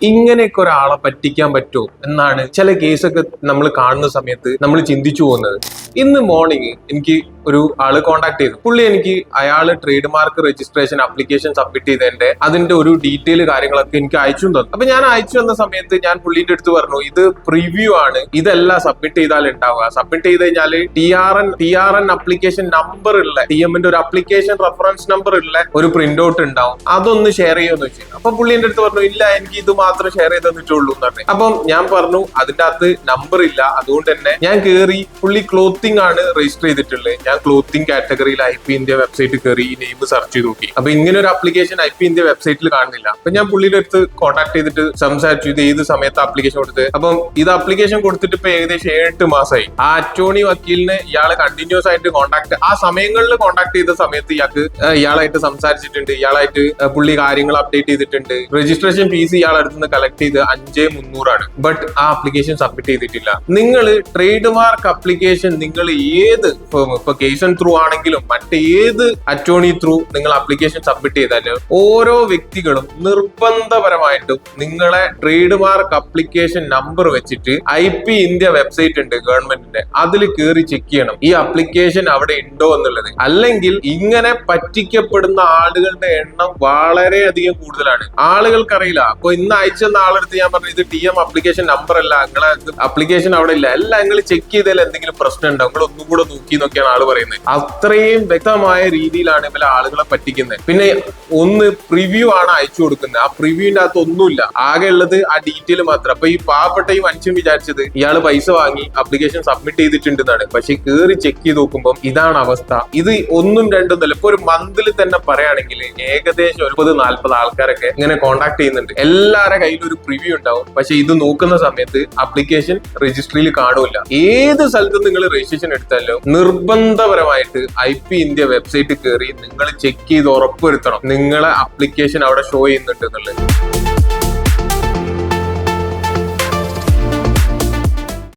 ഇങ്ങനെയൊക്കെ ഒരാളെ പറ്റിക്കാൻ പറ്റുമോ എന്നാണ് ചില കേസൊക്കെ നമ്മൾ കാണുന്ന സമയത്ത് നമ്മൾ ചിന്തിച്ചു പോകുന്നത്. ഇന്ന് മോർണിംഗ് എനിക്ക് ഒരു ആള് കോൺടാക്ട് ചെയ്തു. പുള്ളി എനിക്ക് അയാള് trade mark registration application submit ചെയ്തതിന്റെ അതിന്റെ ഒരു ഡീറ്റെയിൽ കാര്യങ്ങളൊക്കെ എനിക്ക് അയച്ചു തന്നു. അപ്പൊ ഞാൻ അയച്ചു തന്ന സമയത്ത് ഞാൻ പുള്ളിന്റെ അടുത്ത് പറഞ്ഞു, ഇത് പ്രിവ്യൂ ആണ്, ഇതല്ല സബ്മിറ്റ് ചെയ്താൽ ഉണ്ടാവുക. സബ്മിറ്റ് ചെയ്ത് കഴിഞ്ഞാല് T R N application number ഉള്ള TM ഒരു ആപ്ലിക്കേഷൻ റെഫറൻസ് നമ്പർ ഉള്ള ഒരു പ്രിന്റ് ഔട്ട് ഉണ്ടാവും, അതൊന്ന് ഷെയർ ചെയ്യുമെന്ന് വെച്ചു. അപ്പൊ പുള്ളിന്റെ അടുത്ത് പറഞ്ഞു, ഇല്ല എനിക്ക് ഇത് മാത്രം ഷെയർ ചെയ്ത് തന്നിട്ടുള്ളൂ എന്ന് പറഞ്ഞു. അപ്പം ഞാൻ പറഞ്ഞു അതിന്റെ അകത്ത് നമ്പർ ഇല്ല, അതുകൊണ്ട് തന്നെ ഞാൻ കയറി, പുള്ളി ക്ലോത്തിങ് ആണ് രജിസ്റ്റർ ചെയ്തിട്ടുള്ളത്. ഞാൻ ക്ലോത്തിങ് കാറ്റഗറിയിൽ IP India വെബ്സൈറ്റ് കയറി ഈ നെയിം സെർച്ച് ചെയ്ത് നോക്കി. അപ്പൊ ഇങ്ങനെ ഒരു ആപ്ലിക്കേഷൻ IP India വെബ്സൈറ്റിൽ കാണുന്നില്ല. അപ്പൊ ഞാൻ പുള്ളിയുടെ അടുത്ത് കോൺടാക്ട് ചെയ്തിട്ട് സംസാരിച്ചു, ഇത് ഏത് സമയത്ത് ആപ്ലിക്കേഷൻ കൊടുത്ത്. അപ്പം ഇത് ആപ്ലിക്കേഷൻ കൊടുത്തിട്ട് ഇപ്പൊ ഏകദേശം 7-8 മാസമായി. ആ അറ്റോർണി വക്കീലിനെ ഇയാളെ കണ്ടിന്യൂസ് ആയിട്ട് കോൺടാക്ട്, ആ സമയങ്ങളിൽ കോൺടാക്ട് ചെയ്ത സമയത്ത് ഇയാളായിട്ട് സംസാരിച്ചിട്ടുണ്ട്, ഇയാളായിട്ട് പുള്ളി കാര്യങ്ങൾ അപ്ഡേറ്റ് ചെയ്തിട്ടുണ്ട്. രജിസ്ട്രേഷൻ ഫീസ് ഇയാളെ അടുത്ത് നിന്ന് കളക്ട് ചെയ്ത് 5,300 ആണ്. ബട്ട് ആ ആപ്ലിക്കേഷൻ സബ്മിറ്റ് ചെയ്തിട്ടില്ല. നിങ്ങൾ ട്രേഡ് മാർക്ക് ആപ്ലിക്കേഷൻ നിങ്ങൾ ഏത് ഇപ്പൊ കേസൺ ത്രൂ ആണെങ്കിലും മറ്റേത് അറ്റോർണി ത്രൂ നിങ്ങൾ ആപ്ലിക്കേഷൻ സബ്മിറ്റ് ചെയ്താലും ഓരോ വ്യക്തികളും നിർബന്ധപരമായിട്ടും നിങ്ങളെ ട്രേഡ് മാർക്ക് ആപ്ലിക്കേഷൻ നമ്പർ വെച്ചിട്ട് IP India വെബ്സൈറ്റ് ഉണ്ട് ഗവൺമെന്റിന്റെ, അതിൽ കയറി ചെക്ക് ചെയ്യണം ഈ ആപ്ലിക്കേഷൻ അവിടെ ഉണ്ടോ എന്നുള്ളത്. അല്ലെങ്കിൽ ഇങ്ങനെ പറ്റിക്കപ്പെടുന്ന ആളുകളുടെ എണ്ണം വളരെയധികം കൂടുതലാണ്. ആളുകൾക്കറിയില്ല. അപ്പൊ ഇന്ന് അയച്ചെന്ന ആളെടുത്ത് ഞാൻ പറഞ്ഞു, ഇത് TM ആപ്ലിക്കേഷൻ നമ്പർ അല്ല, നിങ്ങളെ ആപ്ലിക്കേഷൻ അവിടെ ഇല്ല, എല്ലാം നിങ്ങൾ ചെക്ക് ചെയ്താൽ എന്തെങ്കിലും പ്രശ്നം ഉണ്ടാവും, നിങ്ങൾ ഒന്നും കൂടെ നോക്കി എന്നൊക്കെയാണ് ആള് പറയുന്നത്. അത്രയും വ്യക്തമായ രീതിയിലാണ് ഇവരെ ആളുകളെ പറ്റിക്കുന്നത്. പിന്നെ ഒന്ന് പ്രിവ്യൂ ആണ് അയച്ചു കൊടുക്കുന്നത്, ആ പ്രിവ്യൂവിന്റെ അകത്ത് ഒന്നുമില്ല, ആകെ ഉള്ളത് ആ ഡീറ്റെയിൽ മാത്രം. അപ്പൊ ഈ പാവപ്പെട്ട ഈ മനുഷ്യൻ വിചാരിച്ചത് ഇയാള് പൈസ വാങ്ങി ആപ്ലിക്കേഷൻ സബ്മിറ്റ് ചെയ്തിട്ടുണ്ടെന്നാണ്. പക്ഷെ കയറി ചെക്ക് ചെയ്ത് നോക്കുമ്പോൾ ഇതാണ് അവസ്ഥ. ഇത് ഒന്നും രണ്ടും അല്ല, ഇപ്പൊ ഒരു മന്തിൽ തന്നെ പറയുകയാണെങ്കിൽ ഏകദേശം 30-40 ആൾക്കാരൊക്കെ ഇങ്ങനെ കോൺടാക്ട് ചെയ്യുന്നുണ്ട്. എല്ലാവരുടെ കയ്യിൽ ഒരു പ്രിവ്യൂ ഉണ്ടാവും, പക്ഷെ ഇത് നോക്കുന്ന സമയത്ത് ആപ്ലിക്കേഷൻ രജിസ്ട്രിയിൽ കാണൂല. ഏത് സ്ഥലത്ത് നിങ്ങൾ രജിസ്ട്രേഷൻ എടുത്താലും നിർബന്ധപരമായിട്ട് IP India വെബ്സൈറ്റ് കയറി നിങ്ങൾ ചെക്ക് ചെയ്ത് ഉറപ്പുവരുത്തണം നിങ്ങളെ ആപ്ലിക്കേഷൻ അവിടെ ഷോ ചെയ്യുന്നുണ്ട് എന്നുള്ളത്.